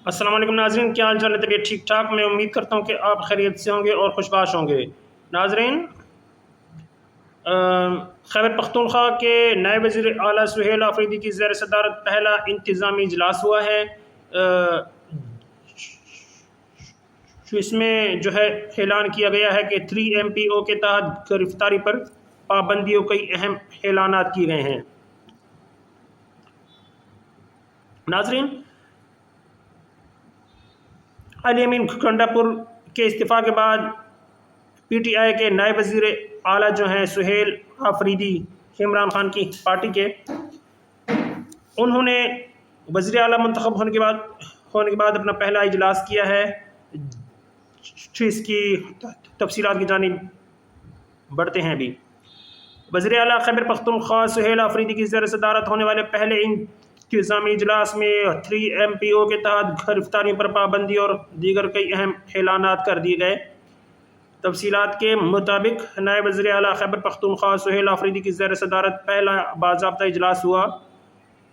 السلام علیکم ناظرین، کیا حال چال ہے؟ طبیعت ٹھیک ٹھاک؟ میں امید کرتا ہوں کہ آپ خیریت سے ہوں گے اور خوشباش ہوں گے۔ ناظرین، خیبر پختونخوا کے نئے وزیر اعلیٰ سہیل آفریدی کی زیر صدارت پہلا انتظامی اجلاس ہوا ہے۔ اس میں اعلان کیا گیا ہے کہ 3MPO کے تحت گرفتاری پر پابندیوں کئی اہم اعلانات کیے گئے ہیں۔ ناظرین، علی امین کنڈا پور کے استعفیٰ کے بعد PTI کے نئے وزیر اعلیٰ جو ہیں سہیل آفریدی، عمران خان کی پارٹی کے، انہوں نے وزیر اعلیٰ منتخب ہونے کے بعد اپنا پہلا اجلاس کیا ہے۔ اس کی تفصیلات کی جانب بڑھتے ہیں ابھی۔ وزیر اعلیٰ خیبر پختونخوا سہیل آفریدی کی زیر صدارت ہونے والے پہلے انتظامی اجلاس میں 3MPO کے تحت گرفتاریوں پر پابندی اور دیگر کئی اہم اعلانات کر دیے گئے۔ تفصیلات کے مطابق نائب وزیر اعلیٰ خیبر پختونخوا سہیل آفریدی کی زیر صدارت پہلا باضابطہ اجلاس ہوا۔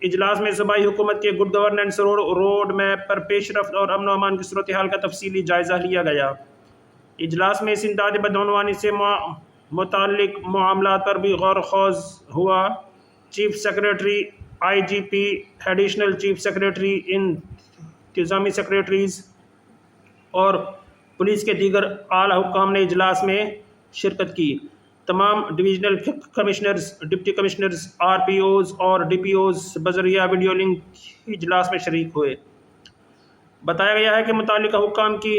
اجلاس میں صوبائی حکومت کے گڈ گورننس روڈ میپ پر پیش رفت اور امن و امان کی صورتحال کا تفصیلی جائزہ لیا گیا۔ اجلاس میں اسداد بدعنوانی سے متعلق معاملات پر بھی غور و خوض ہوا۔ Chief secretary IGP، additional chief secretary, انتظامی سیکریٹریز اور پولیس کے دیگر اعلیٰ حکام نے اجلاس میں شرکت کی۔ تمام ڈویژنل کمشنرز، ڈپٹی کمشنرز، RPOز اور DPOز بذریعہ ویڈیو لنک اجلاس میں شریک ہوئے۔ بتایا گیا ہے کہ متعلقہ حکام کی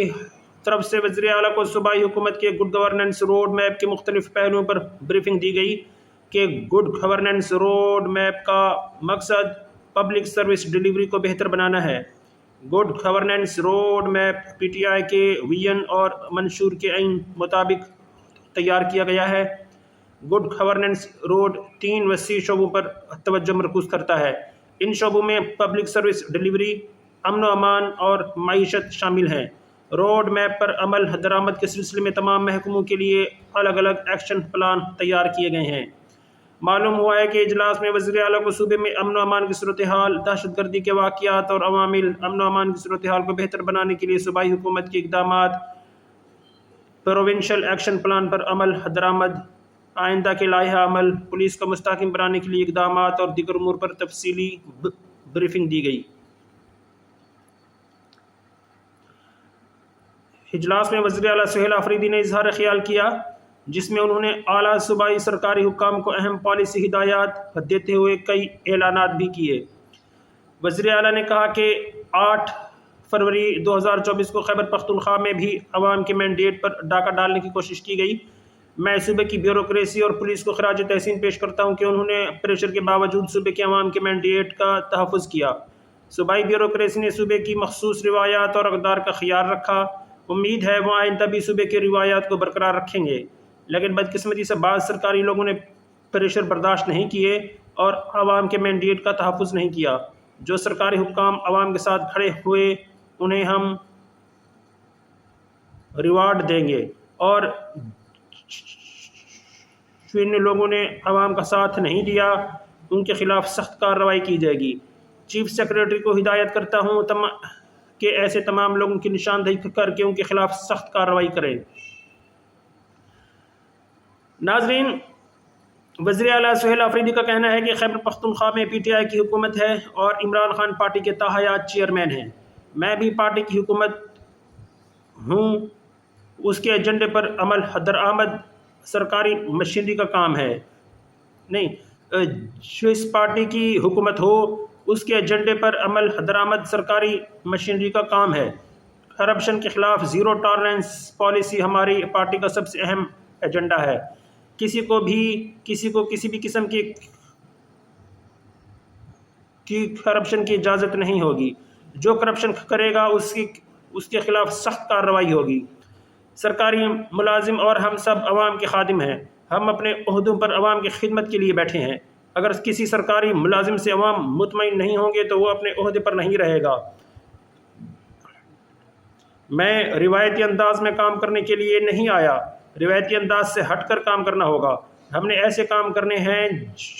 طرف سے وزیر اعلیٰ کو صوبائی حکومت کے گڈ گورننس روڈ میپ کے مختلف پہلوؤں پر بریفنگ دی گئی کہ گڈ گورننس روڈ میپ کا مقصد پبلک سروس ڈیلیوری کو بہتر بنانا ہے۔ Good governance road map PTI کے ویژن اور منشور کے عین مطابق تیار کیا گیا ہے۔ گڈ گورننس روڈ 3 وسیع شعبوں پر توجہ مرکوز کرتا ہے۔ ان شعبوں میں پبلک سروس ڈیلیوری، امن و امان اور معیشت شامل ہیں۔ روڈ میپ پر عمل درآمد کے سلسلے میں تمام محکموں کے لیے الگ الگ ایکشن پلان تیار کیے گئے ہیں۔ معلوم ہوا ہے کہ اجلاس میں وزیر اعلیٰ کو صوبے میں امن و امان کی صورتحال، دہشت گردی کے واقعات اور عوامل امن و امان کی صورتحال کو بہتر بنانے کے لیے صوبائی حکومت کے اقدامات، پروونشل ایکشن پلان پر عمل درآمد، آئندہ کے لائحہ عمل، پولیس کو مستحکم بنانے کے لیے اقدامات اور دیگر امور پر تفصیلی بریفنگ دی گئی۔ اجلاس میں وزیر اعلیٰ سہیل آفریدی نے اظہار خیال کیا، جس میں انہوں نے اعلیٰ صوبائی سرکاری حکام کو اہم پالیسی ہدایات دیتے ہوئے کئی اعلانات بھی کیے۔ وزیر اعلیٰ نے کہا کہ 8 فروری 2024 کو خیبر پختونخوا میں بھی عوام کے مینڈیٹ پر ڈاکہ ڈالنے کی کوشش کی گئی۔ میں صوبے کی بیوروکریسی اور پولیس کو خراج تحسین پیش کرتا ہوں کہ انہوں نے پریشر کے باوجود صوبے کے عوام کے مینڈیٹ کا تحفظ کیا۔ صوبائی بیوروکریسی نے صوبے کی مخصوص روایات اور اقدار کا خیال رکھا۔ امید ہے وہ آئندہ بھی صوبے کی روایات کو برقرار رکھیں گے، لیکن بدقسمتی سے بعض سرکاری لوگوں نے پریشر برداشت نہیں کیے اور عوام کے مینڈیٹ کا تحفظ نہیں کیا۔ جو سرکاری حکام عوام کے ساتھ کھڑے ہوئے انہیں ہم ریوارڈ دیں گے، اور جن لوگوں نے عوام کا ساتھ نہیں دیا ان کے خلاف سخت کارروائی کی جائے گی۔ چیف سیکریٹری کو ہدایت کرتا ہوں کہ ایسے تمام لوگوں کی نشاندہی کر کے ان کے خلاف سخت کارروائی کریں۔ ناظرین، وزیر اعلیٰ سہیل آفریدی کا کہنا ہے کہ خیبر پختونخوا میں PTI کی حکومت ہے اور عمران خان پارٹی کے تاحیات چیئرمین ہیں۔ میں بھی پارٹی کی حکومت ہوں، اس کے ایجنڈے پر عمل درآمد سرکاری مشینری کا کام ہے۔ جو اس پارٹی کی حکومت ہو اس کے ایجنڈے پر عمل درآمد سرکاری مشینری کا کام ہے۔ کرپشن کے خلاف زیرو ٹالرنس پالیسی ہماری پارٹی کا سب سے اہم ایجنڈا ہے۔ کسی کو کسی بھی قسم کی کرپشن کی اجازت نہیں ہوگی۔ جو کرپشن کرے گا اس کے خلاف سخت کارروائی ہوگی۔ سرکاری ملازم اور ہم سب عوام کے خادم ہیں۔ ہم اپنے عہدوں پر عوام کی خدمت کے لیے بیٹھے ہیں۔ اگر کسی سرکاری ملازم سے عوام مطمئن نہیں ہوں گے تو وہ اپنے عہدے پر نہیں رہے گا۔ میں روایتی انداز میں کام کرنے کے لیے نہیں آیا، روایتی انداز سے ہٹ کر کام کرنا ہوگا۔ ہم نے ایسے کام کرنے ہیں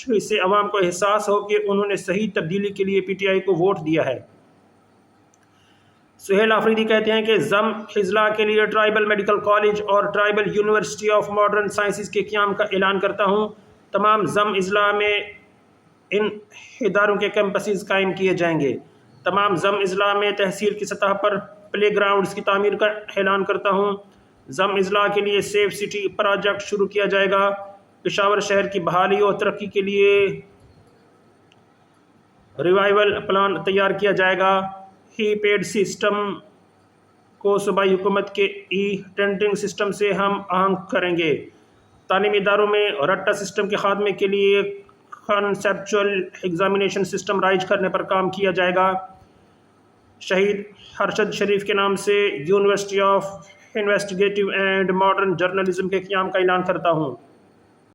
جس سے عوام کو احساس ہو کہ انہوں نے صحیح تبدیلی کے لیے PTI کو ووٹ دیا ہے۔ سہیل آفریدی کہتے ہیں کہ ضم اضلاع کے لیے ٹرائبل میڈیکل کالج اور tribal university of modern sciences کے قیام کا اعلان کرتا ہوں۔ تمام ضم اضلاع میں ان اداروں کے کیمپسز قائم کیے جائیں گے۔ تمام ضم اضلاع میں تحصیل کی سطح پر پلے گراؤنڈز کی تعمیر کا اعلان کرتا ہوں۔ ضم اضلاع کے لیے سیف سٹی پروجیکٹ شروع کیا جائے گا۔ پشاور شہر کی بحالی اور ترقی کے لیے ریوائول پلان تیار کیا جائے گا۔ ہی پیڈ سسٹم کو صوبائی حکومت کے ای ٹینڈرنگ سسٹم سے ہم آہنگ کریں گے۔ تعلیمی اداروں میں رٹا سسٹم کے خاتمے کے لیے کنسیپچول ایگزامینیشن سسٹم رائج کرنے پر کام کیا جائے گا۔ شہید ارشد شریف کے نام سے university of investigative and modern journalism کے قیام کا اعلان کرتا ہوں۔